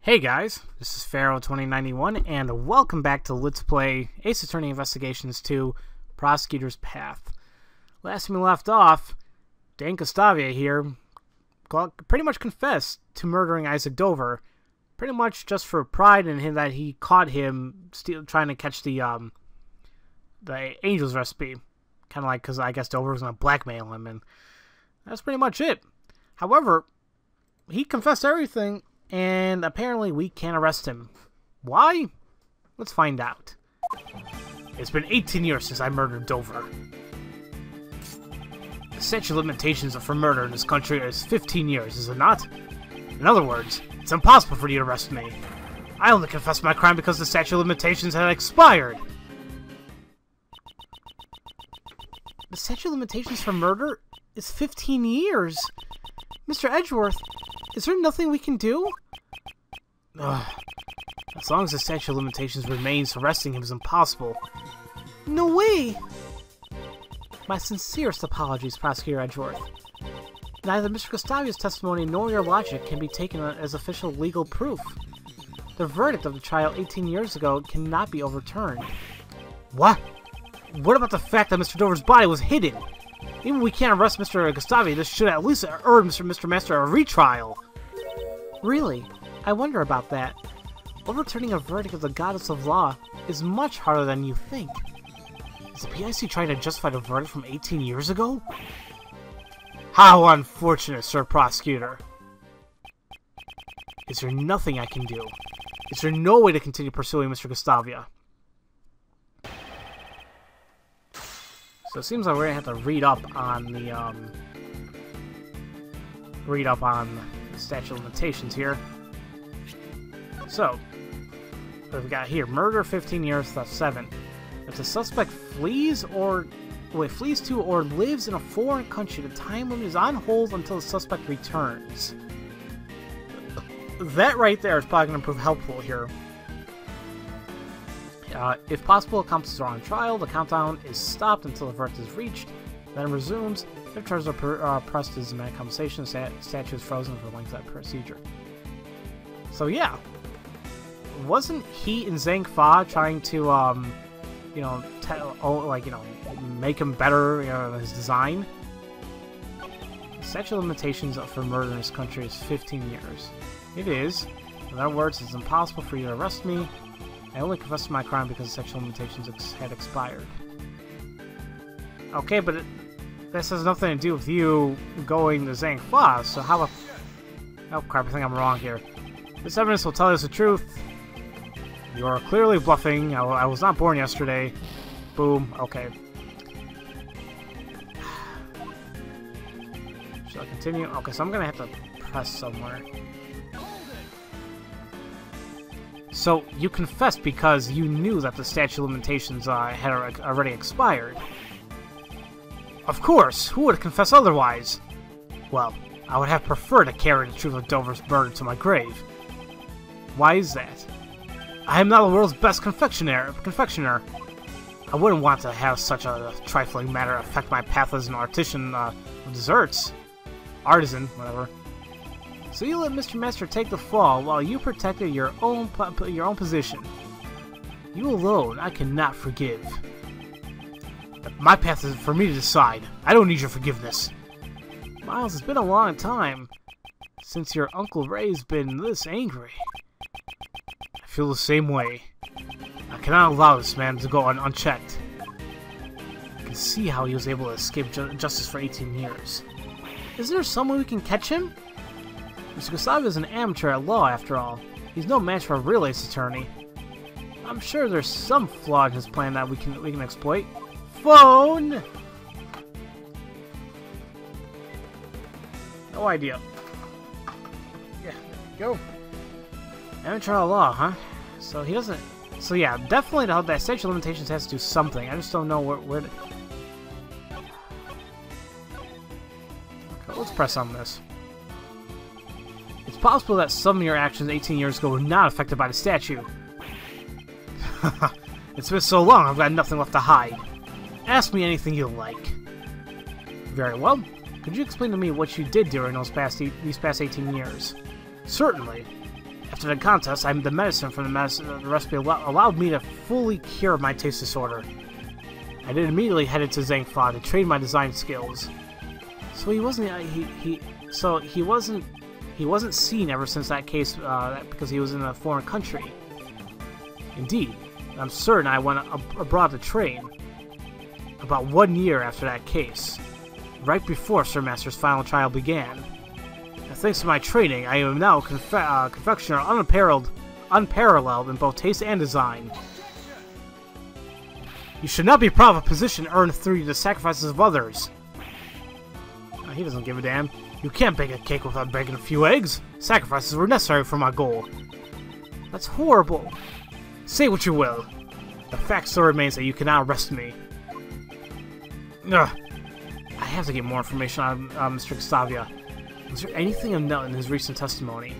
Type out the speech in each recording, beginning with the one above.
Hey guys, this is Pharaoh 2091, and welcome back to Let's Play Ace Attorney Investigations 2, Prosecutor's Path. Last time we left off, Gustavia here pretty much confessed to murdering Isaac Dover, pretty much just for pride in him that he caught him trying to catch the Angel's recipe. Kind of like, because I guess Dover was going to blackmail him, and that's pretty much it. However, he confessed everything, and apparently we can't arrest him. Why? Let's find out. It's been 18 years since I murdered Dover. The statute of limitations for murder in this country is 15 years, is it not? In other words, it's impossible for you to arrest me. I only confessed my crime because the statute of limitations had expired. The statute of limitations for murder is 15 years. Mr. Edgeworth, is there nothing we can do? Ugh. As long as the statute of limitations remains, arresting him is impossible. No way! My sincerest apologies, Prosecutor Edgeworth. Neither Mr. Gustavia's testimony nor your logic can be taken as official legal proof. The verdict of the trial 18 years ago cannot be overturned. What? What about the fact that Mr. Dover's body was hidden? Even if we can't arrest Mr. Gustavia, this should at least earn Mr. Master a retrial. Really? I wonder about that. Overturning a verdict of the goddess of law is much harder than you think. Is the PIC trying to justify the verdict from 18 years ago? How unfortunate, Sir Prosecutor. Is there nothing I can do? Is there no way to continue pursuing Mr. Gustavia? So it seems like we're gonna have to read up on the statute of limitations here. So, what have we got here? Murder 15 years, theft 7. If the suspect flees to or lives in a foreign country, the time limit is on hold until the suspect returns. That right there is probably going to prove helpful here. If possible, accomplices are on trial, the countdown is stopped until the verdict is reached, then resumes. If charges are pressed as demand compensation, statute is frozen for length of that procedure. So yeah, wasn't he and Zhang Fa trying to, make him better, his design? The statute of limitations for murder in this country is 15 years. It is. In other words, it's impossible for you to arrest me. I only confessed to my crime because the statute of limitations had expired. Okay, but this has nothing to do with you going to Zhang Fa, so how about... Oh crap, I think I'm wrong here. This evidence will tell us the truth. You are clearly bluffing. I was not born yesterday. Boom. Okay. Shall I continue? Okay, so I'm gonna have to press somewhere. So, you confessed because you knew that the statute of limitations had already expired. Of course! Who would confess otherwise? Well, I would have preferred to carry the truth of Dover's murder to my grave. Why is that? I am not the world's best confectioner. I wouldn't want to have such a trifling matter affect my path as an artisan of desserts. Artisan, whatever. So you let Mr. Master take the fall while you protected your own position. You alone I cannot forgive. My path is for me to decide. I don't need your forgiveness. Miles, it's been a long time since your Uncle Ray's been this angry. I feel the same way. I cannot allow this man to go unchecked. I can see how he was able to escape justice for 18 years. Isn't there some way we can catch him? Mr. Gustavia is an amateur at law, after all. He's no match for a real ace attorney. I'm sure there's some flaw in his plan that we can exploit. Phone! No idea. Yeah, there we go. Amateur at law, huh? So he doesn't... So yeah, definitely that statute of limitations has to do something. I just don't know where okay, let's press on this. It's possible that some of your actions 18 years ago were not affected by the statute. It's been so long, I've got nothing left to hide. Ask me anything you like. Very well. Could you explain to me what you did during these past 18 years? Certainly. After the contest, the medicine from the recipe allowed me to fully cure my taste disorder. I then immediately headed to Zangfa to train my design skills. So he wasn't seen ever since that case because he was in a foreign country. Indeed, I'm certain I went abroad to train. About 1 year after that case, right before Sir Master's final trial began. And thanks to my training, I am now a confectioner unparalleled in both taste and design. You should not be proud of a position earned through the sacrifices of others. He doesn't give a damn. You can't bake a cake without breaking a few eggs. Sacrifices were necessary for my goal. That's horrible. Say what you will. The fact still remains that you cannot arrest me. Ugh. I have to get more information on Mr. Gustavia. Was there anything of note in his recent testimony?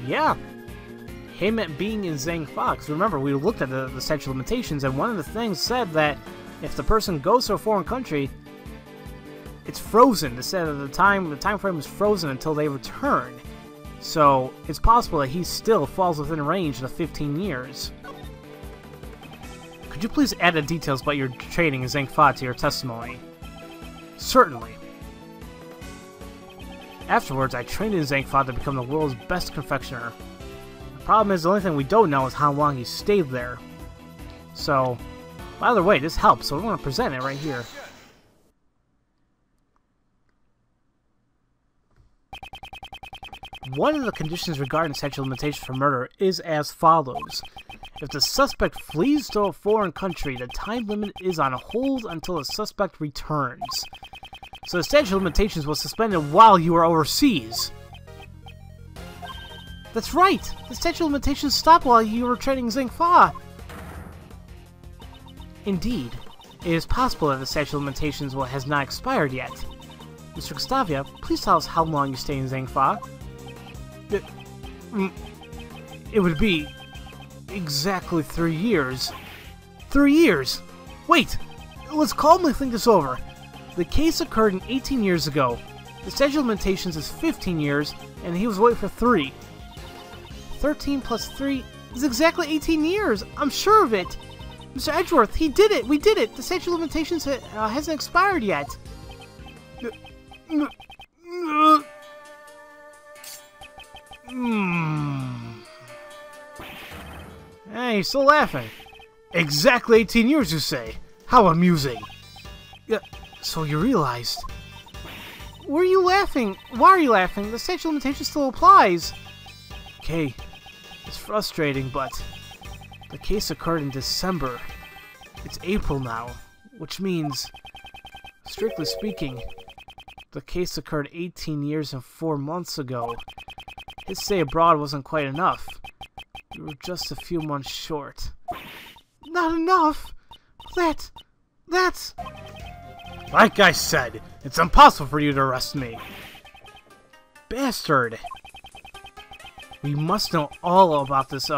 Yeah. Him being in Zangfa. Because remember, we looked at the statute of limitations, and one of the things said that if the person goes to a foreign country, it's frozen. It said the time frame is frozen until they return. So it's possible that he still falls within range of the 15 years. Could you please add the details about your training in Zangfa to your testimony? Certainly. Afterwards, I trained in Zangfa to become the world's best confectioner. The problem is, the only thing we don't know is how long he stayed there. So, by the way, this helps, so we're going to present it right here. One of the conditions regarding statute of limitations for murder is as follows. If the suspect flees to a foreign country, the time limit is on hold until the suspect returns. So the statute of limitations was suspended while you were overseas. That's right! The statute of limitations stopped while you were training Zangfa! Indeed, it is possible that the statute of limitations has not expired yet. Mr. Gustavia, please tell us how long you stay in Zangfa. It would be exactly 3 years. 3 years! Wait! Let's calmly think this over. The case occurred 18 years ago. The statute of limitations is 15 years, and he was away for 3. 13 plus 3 is exactly 18 years! I'm sure of it! Mr. Edgeworth, he did it! We did it! The statute of limitations hasn't expired yet! Hey, you're still laughing. Exactly 18 years, you say? How amusing. So you realized... Were you laughing? Why are you laughing? The statute of limitations still applies. Okay, it's frustrating, but... The case occurred in December. It's April now, which means... Strictly speaking, the case occurred 18 years and 4 months ago. His stay abroad wasn't quite enough. You were just a few months short. Not enough? That's... Like I said, it's impossible for you to arrest me. Bastard. We must know all about this,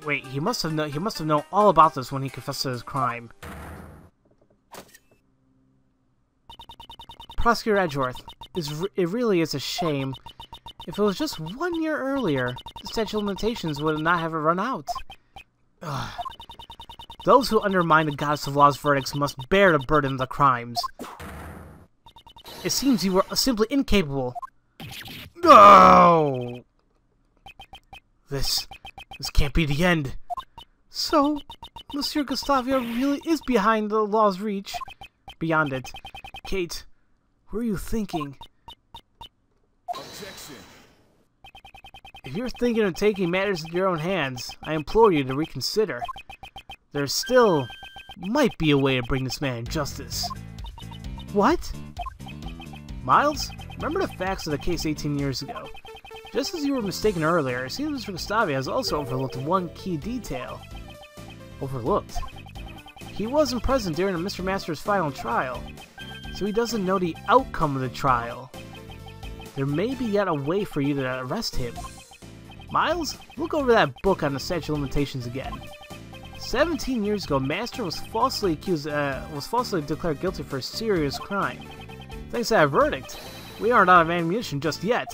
wait, he must have known all about this when he confessed to his crime. Prosecutor Edgeworth, it really is a shame. If it was just 1 year earlier, the statute of limitations would not have run out. Ugh. Those who undermine the goddess of law's verdicts must bear the burden of the crimes. It seems you were simply incapable. No! This can't be the end. So, Monsieur Gustavia really is behind the law's reach. Beyond it. Kate, what are you thinking? Objection. If you're thinking of taking matters into your own hands, I implore you to reconsider. There still might be a way to bring this man justice. What? Miles, remember the facts of the case 18 years ago. Just as you were mistaken earlier, it seems Mr. Gustavia has also overlooked one key detail. Overlooked? He wasn't present during Mr. Master's final trial, so he doesn't know the outcome of the trial. There may be yet a way for you to arrest him. Miles, look over that book on the statute of limitations again. 17 years ago, Master was falsely declared guilty for a serious crime. Thanks to that verdict, we aren't out of ammunition just yet.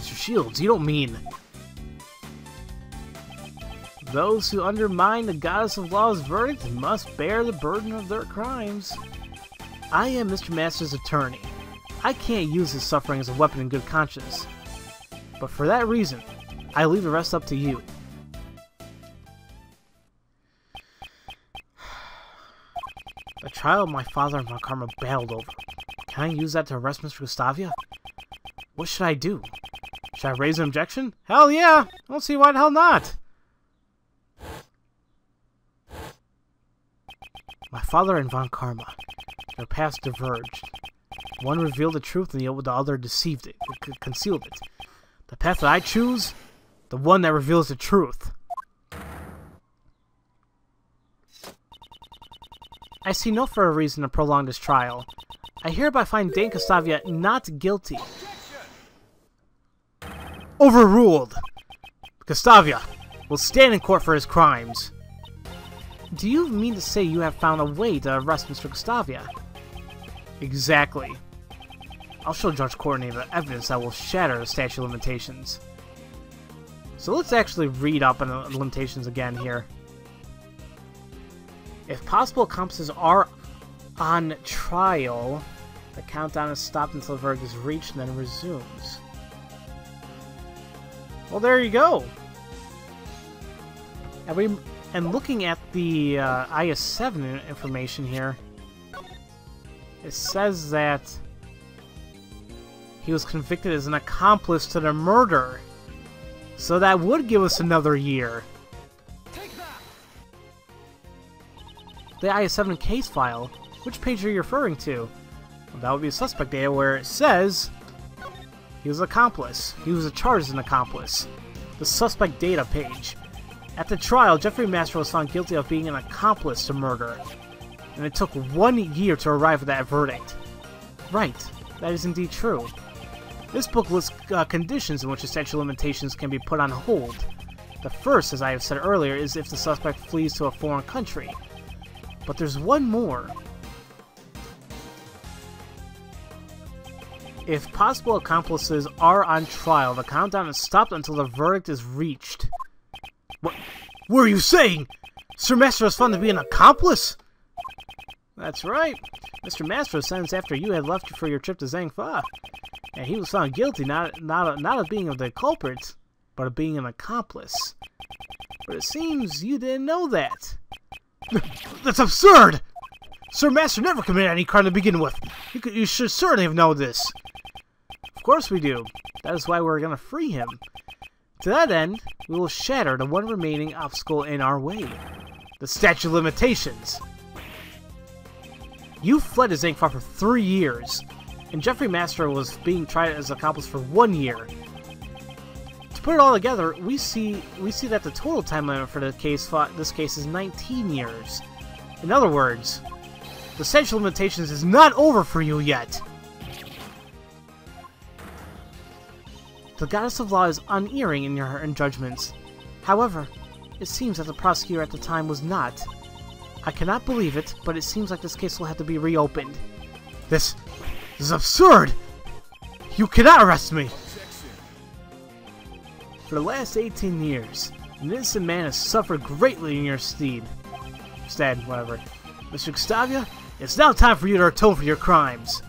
Mr. Shields, you don't mean... Those who undermine the Goddess of Law's verdict must bear the burden of their crimes. I am Mr. Master's attorney. I can't use his suffering as a weapon in good conscience. But for that reason, I leave the rest up to you. The trial my father and Von Karma battled over. Can I use that to arrest Mr. Gustavia? What should I do? Should I raise an objection? Hell yeah! I don't see why the hell not! My father and Von Karma, their paths diverged. One revealed the truth and the other deceived it, concealed it. The path that I choose, the one that reveals the truth. I see no further reason to prolong this trial. I hereby find Dane Gustavia not guilty. Overruled! Gustavia will stand in court for his crimes. Do you mean to say you have found a way to arrest Mr. Gustavia? Exactly. I'll show Judge Courtney the evidence that will shatter the statute of limitations. So let's actually read up on the limitations again here. If possible accomplices are on trial, the countdown is stopped until the verdict is reached and then resumes. Well, there you go. And looking at the IS-7 information here, it says that he was convicted as an accomplice to the murder. So that would give us another year. The IS-7 case file, which page are you referring to? Well, that would be suspect data where it says he was an accomplice. He was charged as an accomplice. The suspect data page. At the trial, Jeffrey Master was found guilty of being an accomplice to murder, and it took 1 year to arrive at that verdict. Right, that is indeed true. This book lists conditions in which the statute of limitations can be put on hold. The first, as I have said earlier, is if the suspect flees to a foreign country. But there's one more. If possible accomplices are on trial, the countdown is stopped until the verdict is reached. What are you saying? Sir Master was found to be an accomplice? That's right. Mr. Master was sentenced after you had left for your trip to Zhangfa. And he was found guilty not of being the culprit, but of being an accomplice. But it seems you didn't know that. That's absurd! Sir Master never committed any crime to begin with. You should certainly have known this. Of course we do. That is why we're going to free him. To that end, we will shatter the one remaining obstacle in our way. The statute of limitations. You fled to Zhangfa for 3 years, and Jeffrey Master was being tried as an accomplice for 1 year. To put it all together, we see that the total time limit for this case is 19 years. In other words, the statute of limitations is not over for you yet. The Goddess of Law is unerring in her judgments. However, it seems that the prosecutor at the time was not. I cannot believe it, but it seems like this case will have to be reopened. This is absurd! You cannot arrest me! For the last 18 years, an innocent man has suffered greatly in your stead. Whatever. Mr. Gustavia, it's now time for you to atone for your crimes.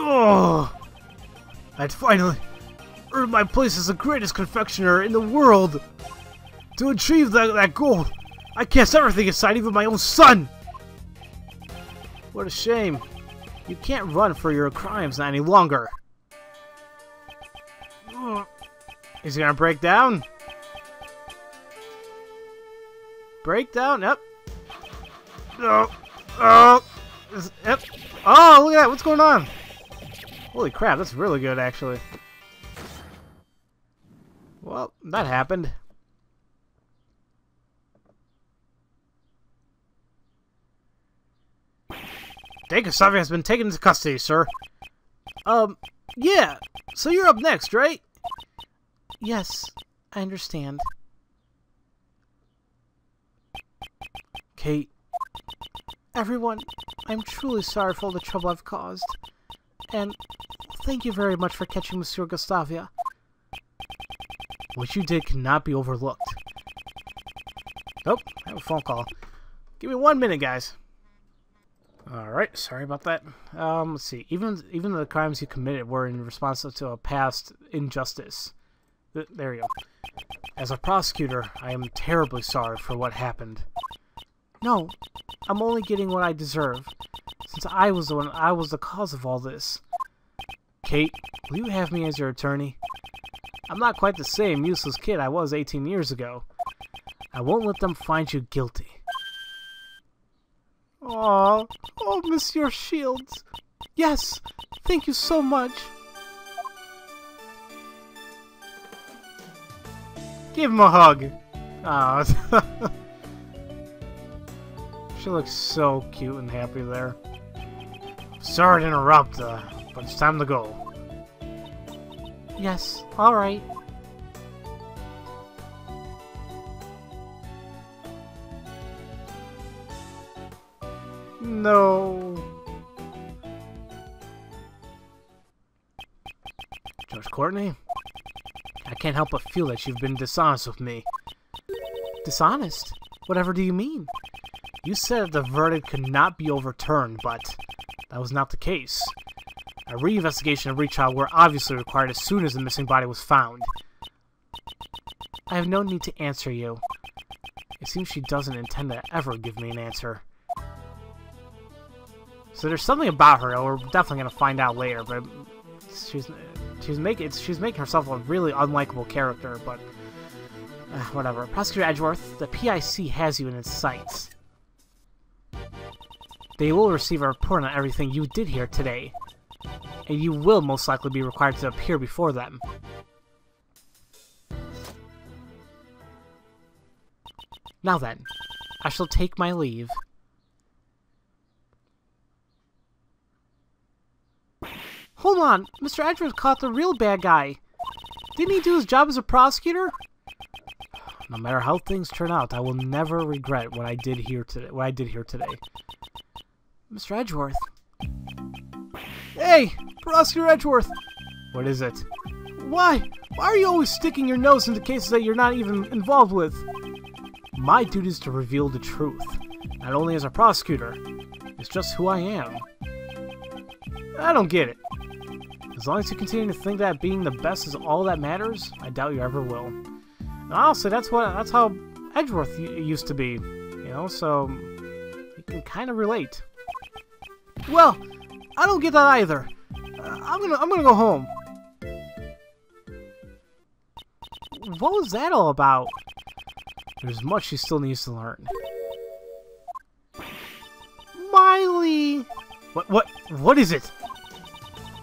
Oh! I'd finally earned my place as the greatest confectioner in the world! To achieve that goal, I cast everything aside, even my own son! What a shame. You can't run for your crimes any longer. Is he gonna break down? Break down? Yep. Oh! Yep. Oh, look at that! What's going on? Holy crap, that's really good, actually. Well, that happened. Dane Gustavia has been taken into custody, sir. Yeah. So you're up next, right? Yes, I understand. Kate. Everyone, I'm truly sorry for all the trouble I've caused. And thank you very much for catching Monsieur Gustavia. What you did cannot be overlooked. Nope, I have a phone call. Give me 1 minute, guys. Alright, sorry about that. Let's see. Even the crimes you committed were in response to a past injustice. There you go. As a prosecutor, I am terribly sorry for what happened. No, I'm only getting what I deserve, since I was the cause of all this. Kate, will you have me as your attorney? I'm not quite the same useless kid I was 18 years ago. I won't let them find you guilty. Oh, Monsieur Shields. Yes, thank you so much. Give him a hug. Oh. She looks so cute and happy there. Sorry to interrupt, but it's time to go. Yes, alright. No. Judge Courtney? I can't help but feel that you've been dishonest with me. Dishonest? Whatever do you mean? You said that the verdict could not be overturned, but that was not the case. A reinvestigation and retrial were obviously required as soon as the missing body was found. I have no need to answer you. It seems she doesn't intend to ever give me an answer. So there's something about her that we're definitely going to find out later, but she's making herself a really unlikable character, but whatever. Prosecutor Edgeworth, the PIC has you in its sights. They will receive a report on everything you did here today, and you will most likely be required to appear before them. Now then, I shall take my leave. Hold on, Mr. Edgeworth caught the real bad guy. Didn't he do his job as a prosecutor? No matter how things turn out, I will never regret what I did here today. Mr. Edgeworth. Hey, Prosecutor Edgeworth. What is it? Why are you always sticking your nose into cases that you're not even involved with? My duty is to reveal the truth. Not only as a prosecutor, it's just who I am. I don't get it. As long as you continue to think that being the best is all that matters, I doubt you ever will. And honestly, that's how Edgeworth used to be, you know, so you can kind of relate. Well, I don't get that either. I'm gonna go home. What was that all about? There's much she still needs to learn. Miley! What is it?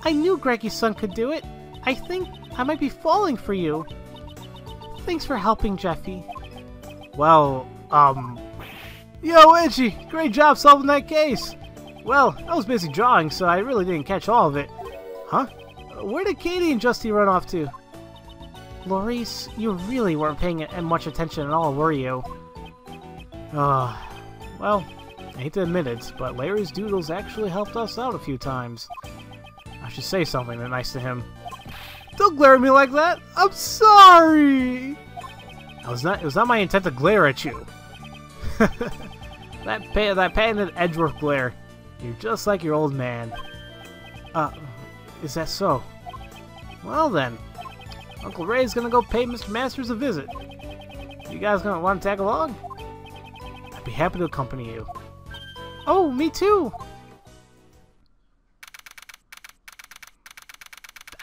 I knew Greggy's son could do it. I think I might be falling for you. Thanks for helping, Jeffy. Well, Yo, Edgy! Great job solving that case! Well, I was busy drawing, so I really didn't catch all of it. Huh? Where did Katie and Justy run off to? Maurice, you really weren't paying much attention at all, were you? Well, I hate to admit it, but Larry's doodles actually helped us out a few times. I should say something nice to him. Don't glare at me like that! I'm sorry! It was not my intent to glare at you. that patented Edgeworth glare. You're just like your old man. Is that so? Well then, Uncle Ray's gonna go pay Mr. Masters a visit. You guys gonna want to tag along? I'd be happy to accompany you. Oh, me too!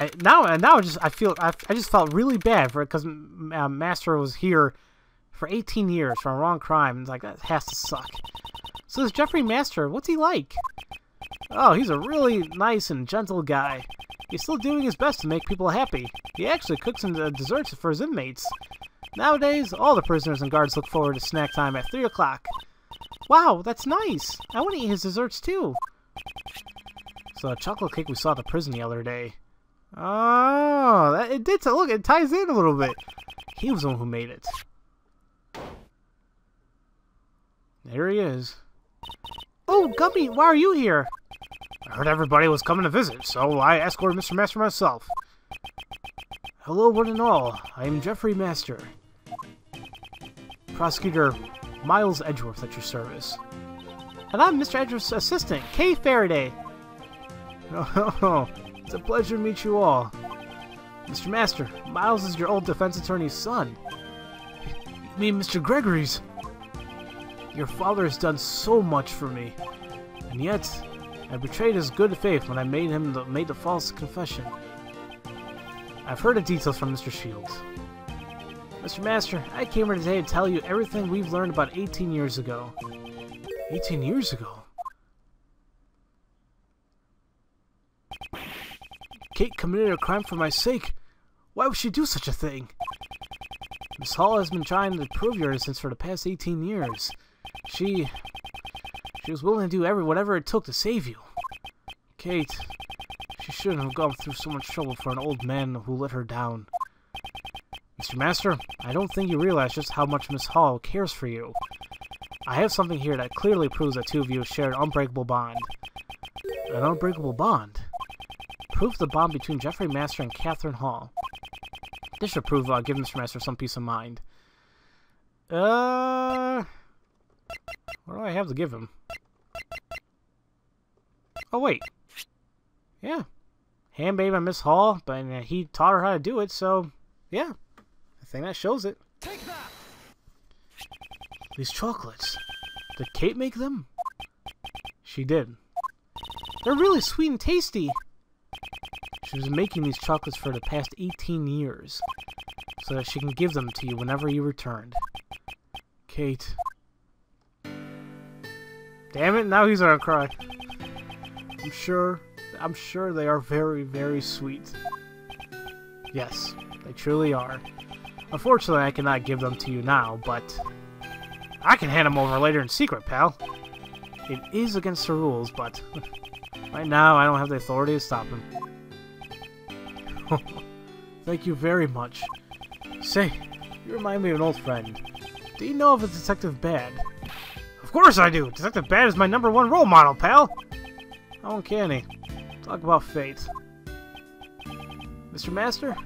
I just felt really bad for it because Master was here for 18 years for a wrong crime. It's like, that has to suck. So this Jeffrey Master, what's he like? Oh, he's a really nice and gentle guy. He's still doing his best to make people happy. He actually cooks some desserts for his inmates. Nowadays, all the prisoners and guards look forward to snack time at 3 o'clock. Wow, that's nice. I want to eat his desserts too. So a chocolate cake we saw at the prison the other day. Oh, it did. Look, it ties in a little bit. He was the one who made it. There he is. Oh, Gummy, why are you here? I heard everybody was coming to visit, so I escorted Mr. Master myself. Hello, one and all. I am Jeffrey Master. Prosecutor Miles Edgeworth at your service. And I'm Mr. Edgeworth's assistant, Kay Faraday. Oh, it's a pleasure to meet you all. Mr. Master, Miles is your old defense attorney's son. You mean Mr. Gregory's? Your father has done so much for me, and yet I betrayed his good faith when I made the false confession. I've heard the details from Mr. Shields. Mr. Master, I came here today to tell you everything we've learned about 18 years ago. 18 years ago? Kate committed a crime for my sake. Why would she do such a thing? Miss Hall has been trying to prove your innocence for the past 18 years. She was willing to do whatever it took to save you. Kate, she shouldn't have gone through so much trouble for an old man who let her down. Mr. Master, I don't think you realize just how much Miss Hall cares for you. I have something here that clearly proves that two of you share an unbreakable bond. An unbreakable bond? Proof the bond between Jeffrey Master and Catherine Hall. This should prove give Mr. Master some peace of mind. What do I have to give him? Oh, wait. Yeah. Handmade by Miss Hall, but he taught her how to do it, so yeah. I think that shows it. Take that! These chocolates. Did Kate make them? She did. They're really sweet and tasty. She was making these chocolates for the past 18 years, so that she can give them to you whenever you returned. Kate. Damn it, now he's gonna cry. I'm sure they are very, very sweet. Yes, they truly are. Unfortunately, I cannot give them to you now, but I can hand them over later in secret, pal. It is against the rules, but right now I don't have the authority to stop him. Thank you very much. Say, you remind me of an old friend. Do you know of a Detective Bad? Of course I do! Detective Bad is my #1 role model, pal! How uncanny. Talk about fate. Mr. Master,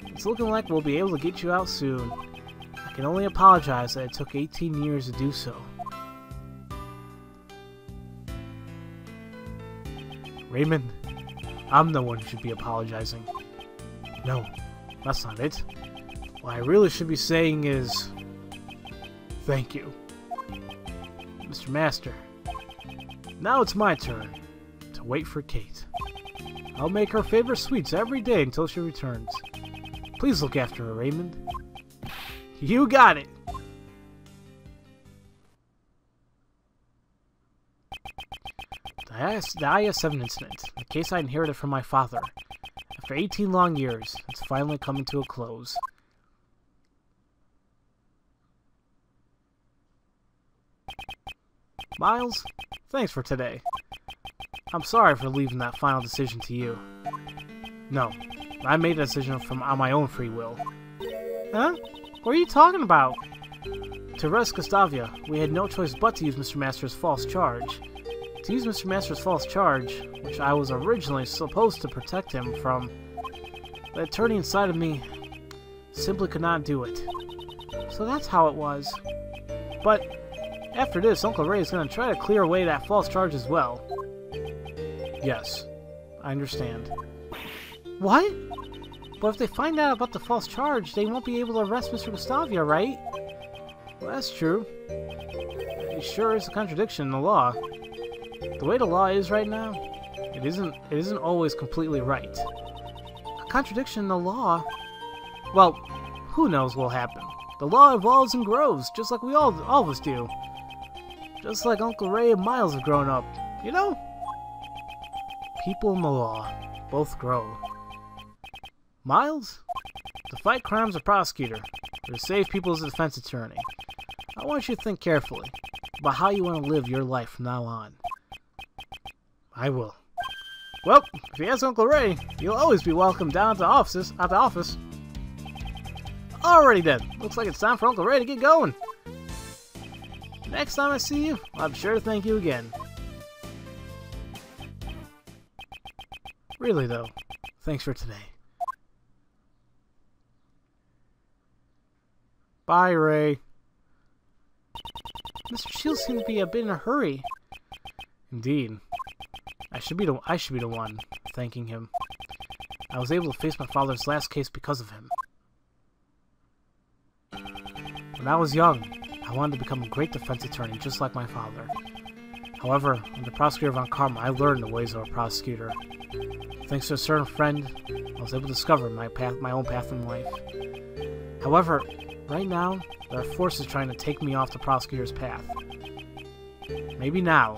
it's looking like we'll be able to get you out soon. I can only apologize that it took 18 years to do so. Raymond, I'm the one who should be apologizing. No, that's not it. What I really should be saying is, thank you. Mr. Master, now it's my turn to wait for Kate. I'll make her favorite sweets every day until she returns. Please look after her, Raymond. You got it! The IS-7 incident, the case I inherited from my father. After 18 long years, it's finally coming to a close. Miles, thanks for today. I'm sorry for leaving that final decision to you. No, I made a decision on my own free will. Huh? What are you talking about? To arrest Gustavia, we had no choice but to use Mr. Master's false charge. To use Mr. Master's false charge, which I was originally supposed to protect him from, the attorney inside of me simply could not do it. So that's how it was. But after this, Uncle Ray is going to try to clear away that false charge as well. Yes, I understand. What? But if they find out about the false charge, they won't be able to arrest Mr. Gustavia, right? Well, that's true. It sure is a contradiction in the law. The way the law is right now, it isn't always completely right. A contradiction in the law? Well, who knows what'll happen. The law evolves and grows, just like we all of us do. Just like Uncle Ray and Miles have grown up, you know? People in the law both grow. Miles? To fight crime as a prosecutor, or to save people as a defense attorney. I want you to think carefully about how you want to live your life from now on. I will. Well, if you ask Uncle Ray, you'll always be welcome down at the office. Alrighty then, looks like it's time for Uncle Ray to get going. Next time I see you, I'm sure to thank you again. Really, though, thanks for today. Bye, Ray. Mr. Shields seems to be a bit in a hurry. Indeed. I should be the one thanking him. I was able to face my father's last case because of him. When I was young, I wanted to become a great defense attorney just like my father. However, under Prosecutor von Karma, I learned the ways of a prosecutor. Thanks to a certain friend, I was able to discover my own path in life. However, right now, there are forces trying to take me off the prosecutor's path. Maybe now,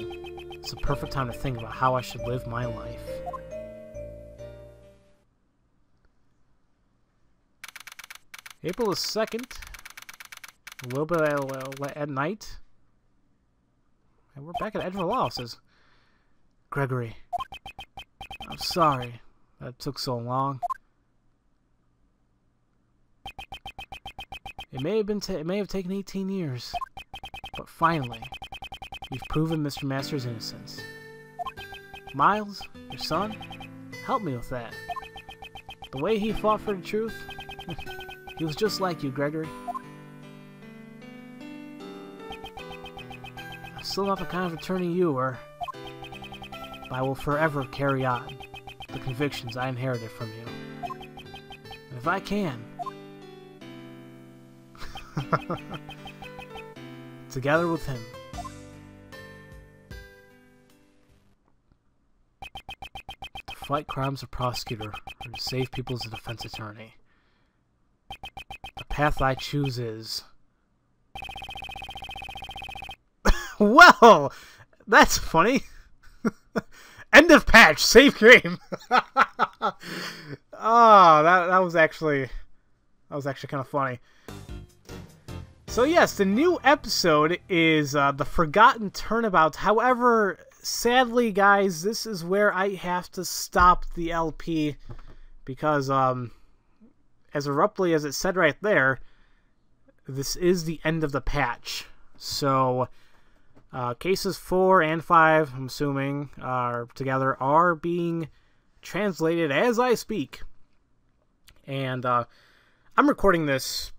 it's the perfect time to think about how I should live my life. April 2nd, a little bit at night. And we're back at Edgeville offices. Gregory, I'm sorry that took so long. It may have taken 18 years, but finally, you've proven Mr. Master's innocence. Miles, your son, help me with that. The way he fought for the truth, he was just like you, Gregory. I'm still not the kind of attorney you were, but I will forever carry on the convictions I inherited from you. And if I can, together with him, to fight crimes as a prosecutor or to save people as a defense attorney. The path I choose is... Well, that's funny. End of patch. Save game. Oh, that was actually kind of funny. So yes, the new episode is The Forgotten Turnabout. However, sadly, guys, this is where I have to stop the LP because, as abruptly as it said right there, this is the end of the patch. So, cases 4 and 5, I'm assuming, together are being translated as I speak. And I'm recording this,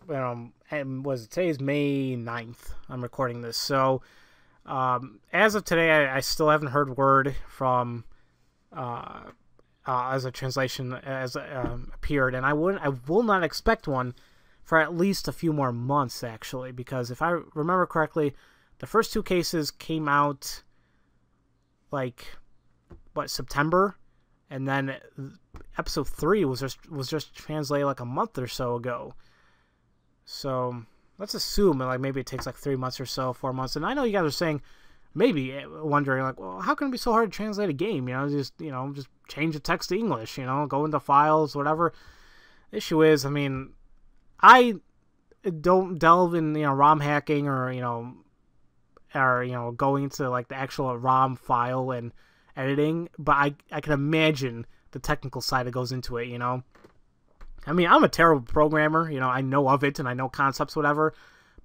and today's May 9th. I'm recording this. So, as of today, I still haven't heard word from as a translation appeared, and I will not expect one for at least a few more months, actually, because if I remember correctly, the first 2 cases came out like September, and then episode 3 was just translated like a month or so ago. So let's assume like maybe it takes like 3 months or so, 4 months. And I know you guys are saying, maybe wondering like, well, how can it be so hard to translate a game? Just change the text to English. Go into files, whatever. The issue is, I mean, I don't delve in ROM hacking or going into like the actual ROM file and editing, but I can imagine the technical side that goes into it. I mean, I'm a terrible programmer. I know of it and I know concepts, whatever.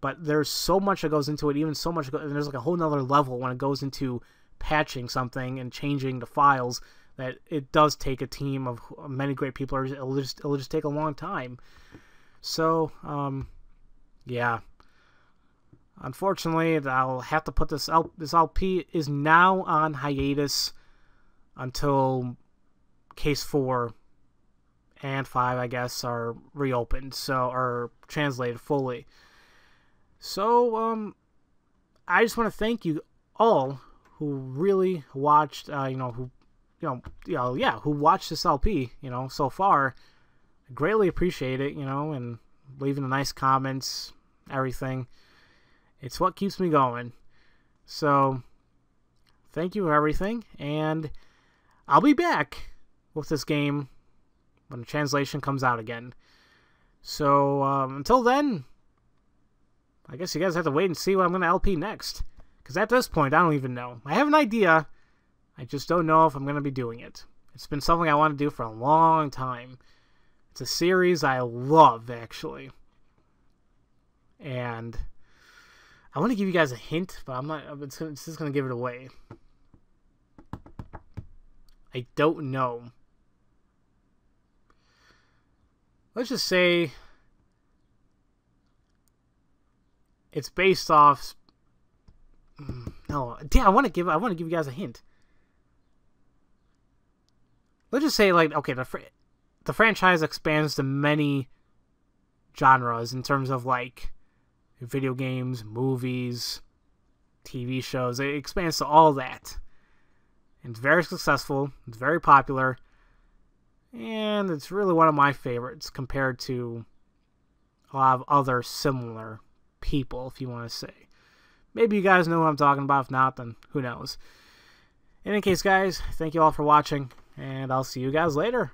But there's so much that goes into it, even so much, and there's like a whole nother level when it goes into patching something and changing the files, that it does take a team of many great people, or it'll just take a long time. So, yeah. Unfortunately, I'll have to put this LP is now on hiatus until case 4 and 5, I guess, are reopened, or translated fully. So, I just want to thank you all who really watched, who watched this LP, so far. I greatly appreciate it, and leaving the nice comments, everything. It's what keeps me going. So, thank you for everything, and I'll be back with this game when the translation comes out again. So, until then, I guess you guys have to wait and see what I'm going to LP next. Because at this point, I don't even know. I have an idea. I just don't know if I'm going to be doing it. It's been something I want to do for a long time. It's a series I love, actually. And I want to give you guys a hint, but I'm not. It's just going to give it away. I don't know. Let's just say it's based off. No, damn! I want to give you guys a hint. Let's just say, like, okay, the franchise expands to many genres in terms of, like, video games, movies, TV shows. It expands to all that. And it's very successful. It's very popular. And it's really one of my favorites compared to a lot of other similar people, if you want to say. Maybe you guys know what I'm talking about. If not, then who knows. In any case, guys, thank you all for watching. And I'll see you guys later.